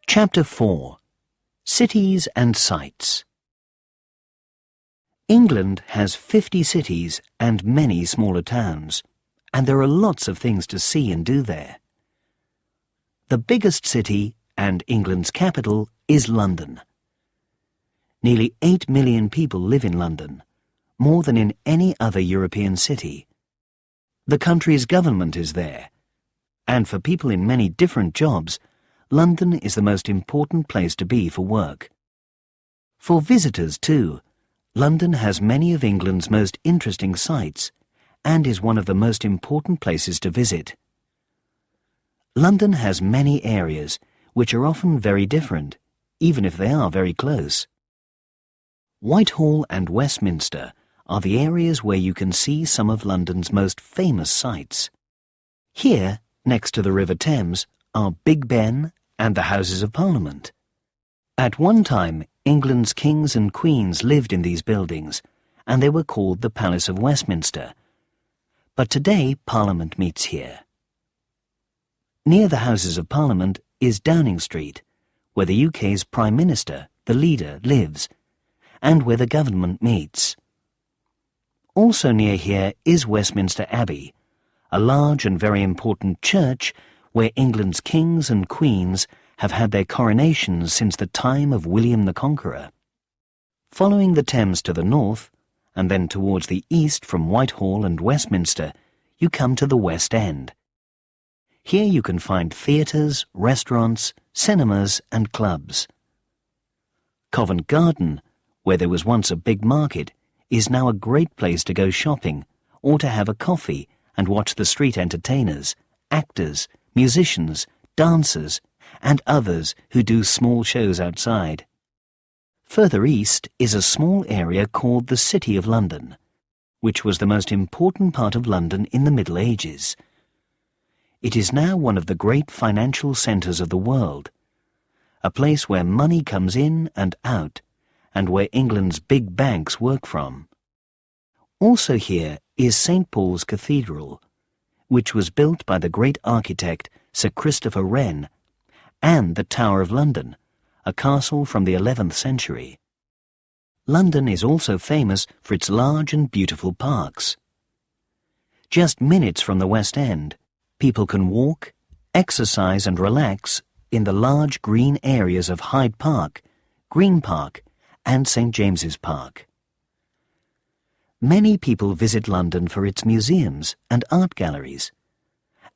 Chapter 4. Cities and Sights. England has 50 cities and many smaller towns, and there are lots of things to see and do there. The biggest city, and England's capital, is London. Nearly 8 million people live in London, more than in any other European city. The country's government is there, and for people in many different jobs, London is the most important place to be for work. For visitors, too, London has many of England's most interesting sights and is one of the most important places to visit. London has many areas which are often very different, even if they are very close. Whitehall and Westminster are the areas where you can see some of London's most famous sights. Here, next to the River Thames, are Big Ben and the Houses of Parliament. At one time, England's kings and queens lived in these buildings, and they were called the Palace of Westminster. But today, Parliament meets here. Near the Houses of Parliament is Downing Street, where the UK's Prime Minister, the leader, lives, and where the government meets. Also near here is Westminster Abbey, a large and very important church where England's kings and queens have had their coronations since the time of William the Conqueror. Following the Thames to the north, and then towards the east from Whitehall and Westminster, you come to the West End. Here you can find theatres, restaurants, cinemas and clubs. Covent Garden, where there was once a big market, is now a great place to go shopping or to have a coffee and watch the street entertainers, actors, musicians, dancers, and others who do small shows outside. Further east is a small area called the City of London, which was the most important part of London in the Middle Ages. It is now one of the great financial centres of the world, a place where money comes in and out, and where England's big banks work from. Also here is St. Paul's Cathedral, which was built by the great architect Sir Christopher Wren, and the Tower of London, a castle from the 11th century. London is also famous for its large and beautiful parks. Just minutes from the West End, people can walk, exercise and relax in the large green areas of Hyde Park, Green Park and St. James's Park. Many people visit London for its museums and art galleries,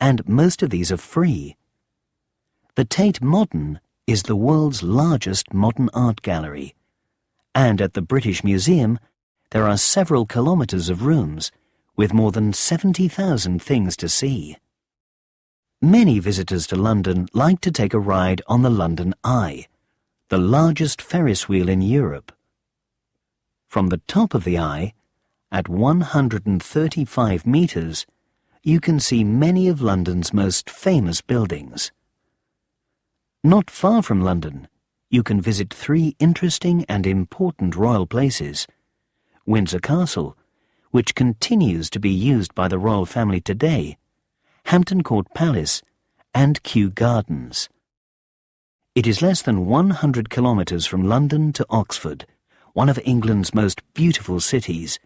and most of these are free. The Tate Modern is the world's largest modern art gallery, and at the British Museum there are several kilometres of rooms with more than 70,000 things to see. Many visitors to London like to take a ride on the London Eye, the largest Ferris wheel in Europe. From the top of the Eye, at 135 metres, you can see many of London's most famous buildings. Not far from London, you can visit 3 interesting and important royal places: Windsor Castle, which continues to be used by the royal family today, Hampton Court Palace, and Kew Gardens. It is less than 100 kilometres from London to Oxford, one of England's most beautiful cities,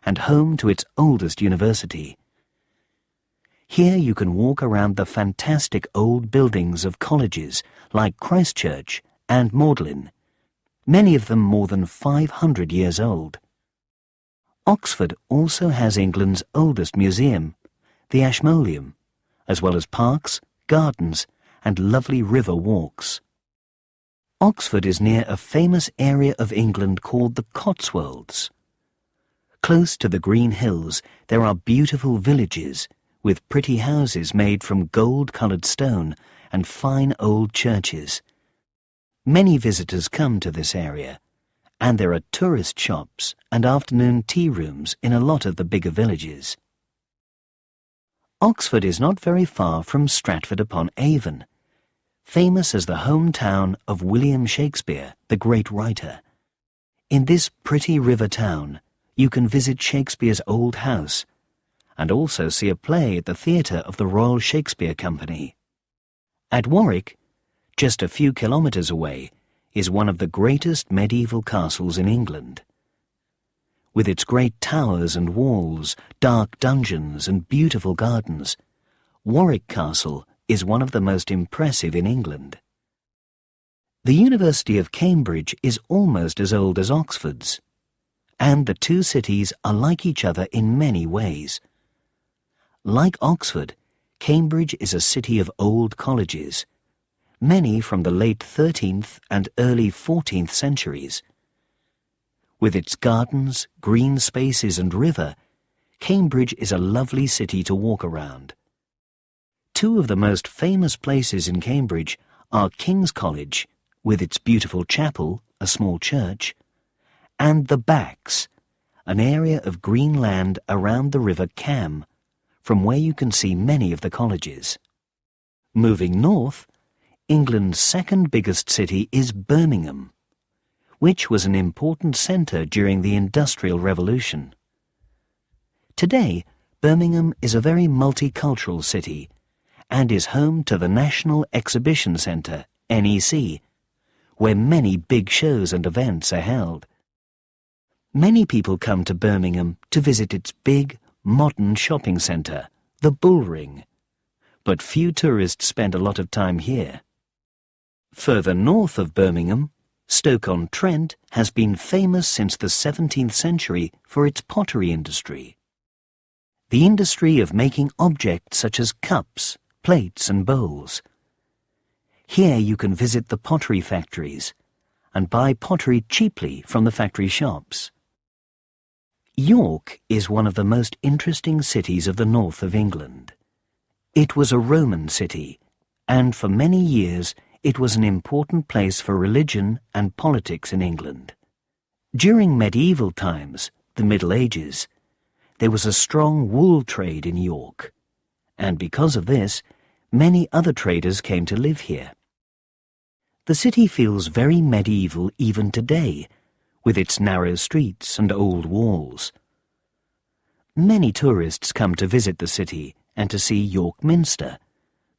and home to its oldest university. Here you can walk around the fantastic old buildings of colleges like Christ Church and Magdalen, many of them more than 500 years old. Oxford also has England's oldest museum, the Ashmolean, as well as parks, gardens, and lovely river walks. Oxford is near a famous area of England called the Cotswolds. Close to the green hills there are beautiful villages with pretty houses made from gold-coloured stone and fine old churches. Many visitors come to this area, and there are tourist shops and afternoon tea rooms in a lot of the bigger villages. Oxford is not very far from Stratford-upon-Avon, famous as the hometown of William Shakespeare, the great writer. In this pretty river town, you can visit Shakespeare's old house and also see a play at the theatre of the Royal Shakespeare Company. At Warwick, just a few kilometres away, is one of the greatest medieval castles in England. With its great towers and walls, dark dungeons and beautiful gardens, Warwick Castle is one of the most impressive in England. The University of Cambridge is almost as old as Oxford's, and the two cities are like each other in many ways. Like Oxford, Cambridge is a city of old colleges, many from the late 13th and early 14th centuries. With its gardens, green spaces and river, Cambridge is a lovely city to walk around. Two of the most famous places in Cambridge are King's College, with its beautiful chapel, a small church, and the Backs, an area of green land around the River Cam, from where you can see many of the colleges. Moving north, England's second biggest city is Birmingham, which was an important centre during the Industrial Revolution. Today, Birmingham is a very multicultural city and is home to the National Exhibition Centre, NEC, where many big shows and events are held. Many people come to Birmingham to visit its big, modern shopping centre, the Bullring, but few tourists spend a lot of time here. Further north of Birmingham, Stoke-on-Trent has been famous since the 17th century for its pottery industry. The industry of making objects such as cups, plates and bowls. Here you can visit the pottery factories and buy pottery cheaply from the factory shops. York is one of the most interesting cities of the north of England. It was a Roman city, and for many years it was an important place for religion and politics in England. During medieval times, the Middle Ages, there was a strong wool trade in York, and because of this, many other traders came to live here. The city feels very medieval even today, with its narrow streets and old walls. Many tourists come to visit the city and to see York Minster,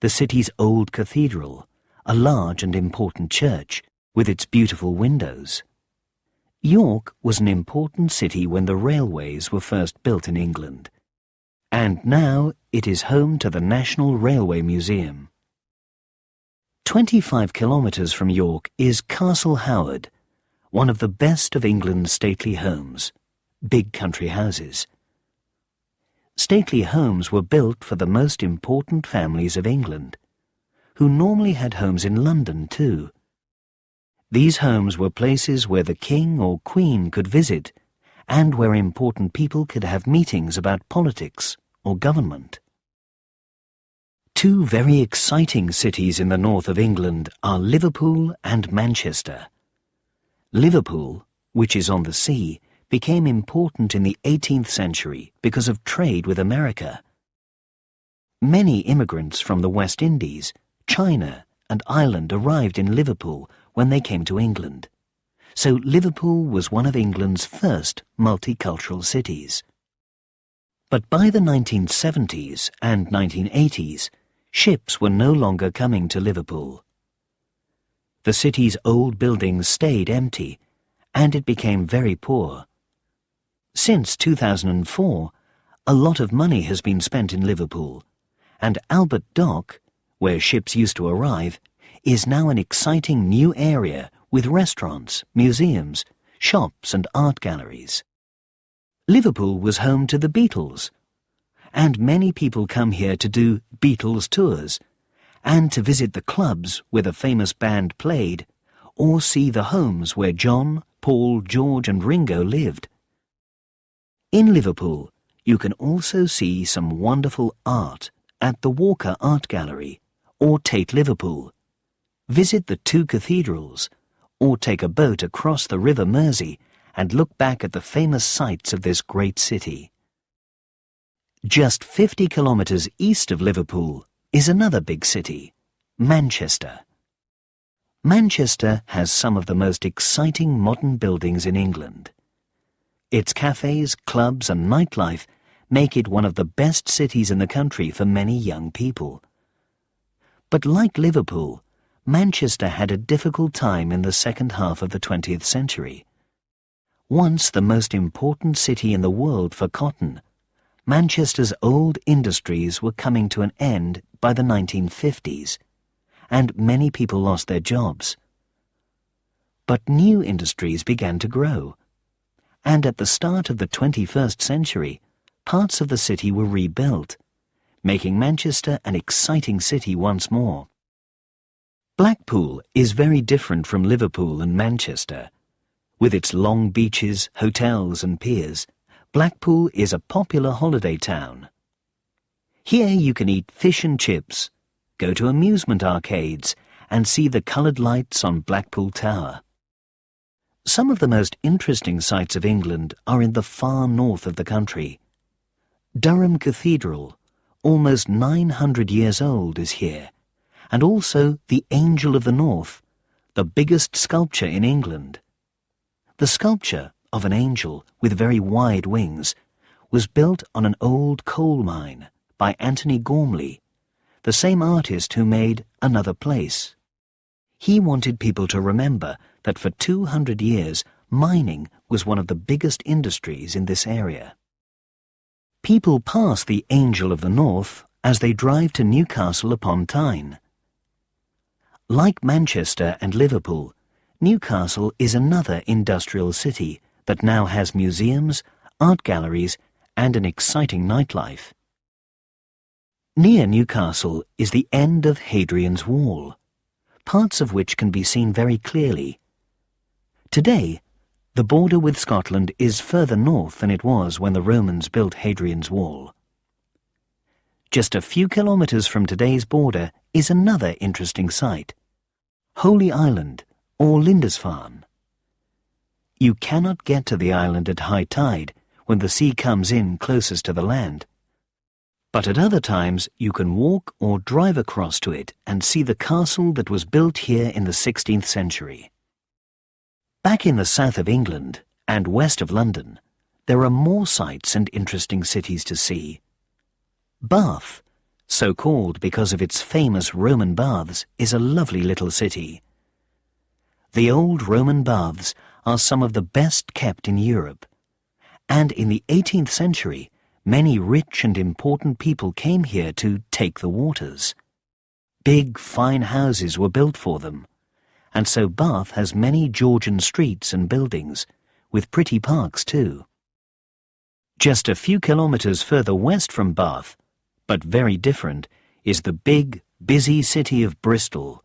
the city's old cathedral, a large and important church with its beautiful windows. York was an important city when the railways were first built in England, and now it is home to the National Railway Museum. 25 kilometres from York is Castle Howard, one of the best of England's stately homes, big country houses. Stately homes were built for the most important families of England, who normally had homes in London too. These homes were places where the king or queen could visit and where important people could have meetings about politics or government. Two very exciting cities in the north of England are Liverpool and Manchester. Liverpool, which is on the sea, became important in the 18th century because of trade with America. Many immigrants from the West Indies, China and Ireland arrived in Liverpool when they came to England, so Liverpool was one of England's first multicultural cities. But by the 1970s and 1980s, ships were no longer coming to Liverpool. The city's old buildings stayed empty, and it became very poor. Since 2004, a lot of money has been spent in Liverpool, and Albert Dock, where ships used to arrive, is now an exciting new area with restaurants, museums, shops and art galleries. Liverpool was home to the Beatles, and many people come here to do Beatles tours and to visit the clubs where the famous band played or see the homes where John, Paul, George and Ringo lived. In Liverpool, you can also see some wonderful art at the Walker Art Gallery or Tate Liverpool, visit the two cathedrals, or take a boat across the River Mersey and look back at the famous sights of this great city. Just 50 kilometres east of Liverpool is another big city, Manchester. Manchester has some of the most exciting modern buildings in England. Its cafes, clubs and nightlife make it one of the best cities in the country for many young people. But like Liverpool, Manchester had a difficult time in the second half of the 20th century. Once the most important city in the world for cotton, Manchester's old industries were coming to an end by the 1950s, and many people lost their jobs. But new industries began to grow, and at the start of the 21st century, parts of the city were rebuilt, making Manchester an exciting city once more. Blackpool is very different from Liverpool and Manchester. With its long beaches, hotels and piers, Blackpool is a popular holiday town. Here you can eat fish and chips, go to amusement arcades and see the coloured lights on Blackpool Tower. Some of the most interesting sights of England are in the far north of the country. Durham Cathedral, almost 900 years old, is here, and also the Angel of the North, the biggest sculpture in England. The sculpture of an angel with very wide wings was built on an old coal mine by Anthony Gormley, the same artist who made Another Place. He wanted people to remember that for 200 years mining was one of the biggest industries in this area. People pass the Angel of the North as they drive to Newcastle upon Tyne. Like Manchester and Liverpool, Newcastle is another industrial city that now has museums, art galleries and an exciting nightlife. Near Newcastle is the end of Hadrian's Wall, parts of which can be seen very clearly. Today, the border with Scotland is further north than it was when the Romans built Hadrian's Wall. Just a few kilometres from today's border is another interesting site, Holy Island or Lindisfarne. You cannot get to the island at high tide when the sea comes in closest to the land, but at other times you can walk or drive across to it and see the castle that was built here in the 16th century. Back in the south of England and west of London, there are more sights and interesting cities to see. Bath, so called because of its famous Roman baths, is a lovely little city. The old Roman baths are some of the best kept in Europe, and in the 18th century, many rich and important people came here to take the waters. Big, fine houses were built for them, and so Bath has many Georgian streets and buildings, with pretty parks too. Just a few kilometres further west from Bath, but very different, is the big, busy city of Bristol.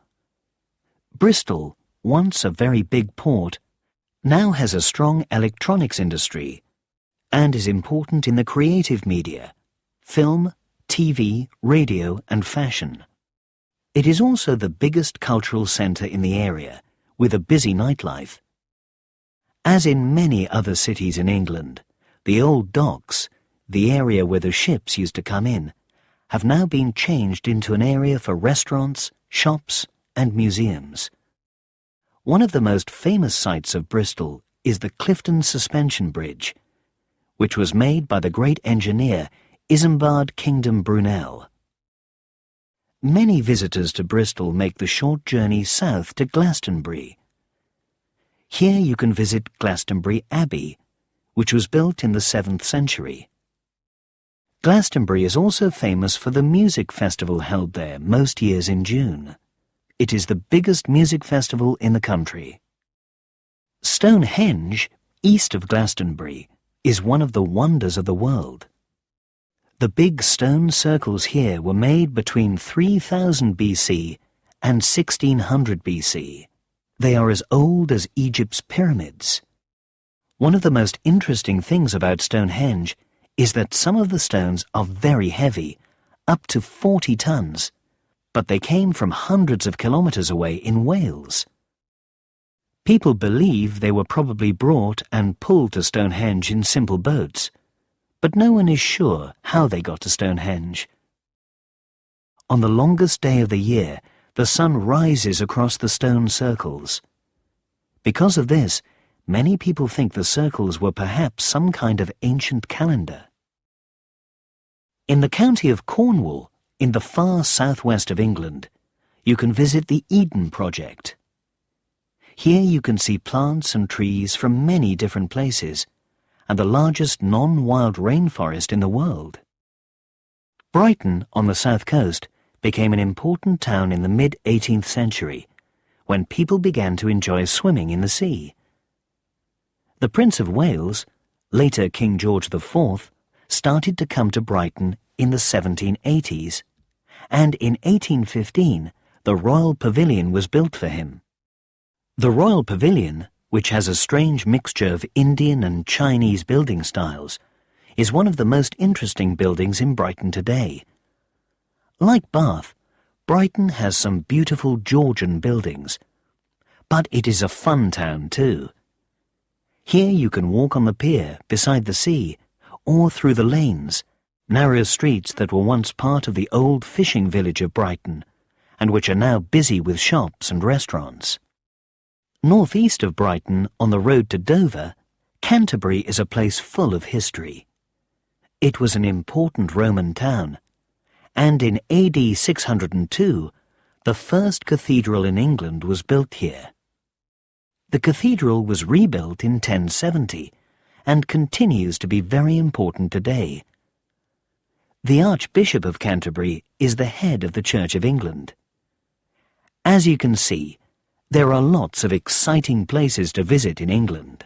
Bristol, once a very big port, now has a strong electronics industry and is important in the creative media, film, TV, radio and fashion. It is also the biggest cultural centre in the area, with a busy nightlife. As in many other cities in England, the old docks, the area where the ships used to come in, have now been changed into an area for restaurants, shops and museums. One of the most famous sights of Bristol is the Clifton Suspension Bridge, which was made by the great engineer Isambard Kingdom Brunel. Many visitors to Bristol make the short journey south to Glastonbury. Here you can visit Glastonbury Abbey, which was built in the 7th century. Glastonbury is also famous for the music festival held there most years in June. It is the biggest music festival in the country. Stonehenge, east of Glastonbury, is one of the wonders of the world. The big stone circles here were made between 3000 BC and 1600 BC. They are as old as Egypt's pyramids. One of the most interesting things about Stonehenge is that some of the stones are very heavy, up to 40 tons, but they came from hundreds of kilometres away in Wales. People believe they were probably brought and pulled to Stonehenge in simple boats, but no one is sure how they got to Stonehenge. On the longest day of the year, the sun rises across the stone circles. Because of this, many people think the circles were perhaps some kind of ancient calendar. In the county of Cornwall, in the far southwest of England, you can visit the Eden Project. Here you can see plants and trees from many different places, and the largest non-wild rainforest in the world. Brighton, on the south coast, became an important town in the mid-18th century, when people began to enjoy swimming in the sea. The Prince of Wales, later King George IV, started to come to Brighton in the 1780s, and in 1815 the Royal Pavilion was built for him. The Royal Pavilion, which has a strange mixture of Indian and Chinese building styles, is one of the most interesting buildings in Brighton today. Like Bath, Brighton has some beautiful Georgian buildings, but it is a fun town too. Here you can walk on the pier beside the sea, or through the lanes, narrow streets that were once part of the old fishing village of Brighton, and which are now busy with shops and restaurants. Northeast of Brighton, on the road to Dover, Canterbury is a place full of history. It was an important Roman town, and in AD 602, the first cathedral in England was built here. The cathedral was rebuilt in 1070 and continues to be very important today. The Archbishop of Canterbury is the head of the Church of England. As you can see, there are lots of exciting places to visit in England.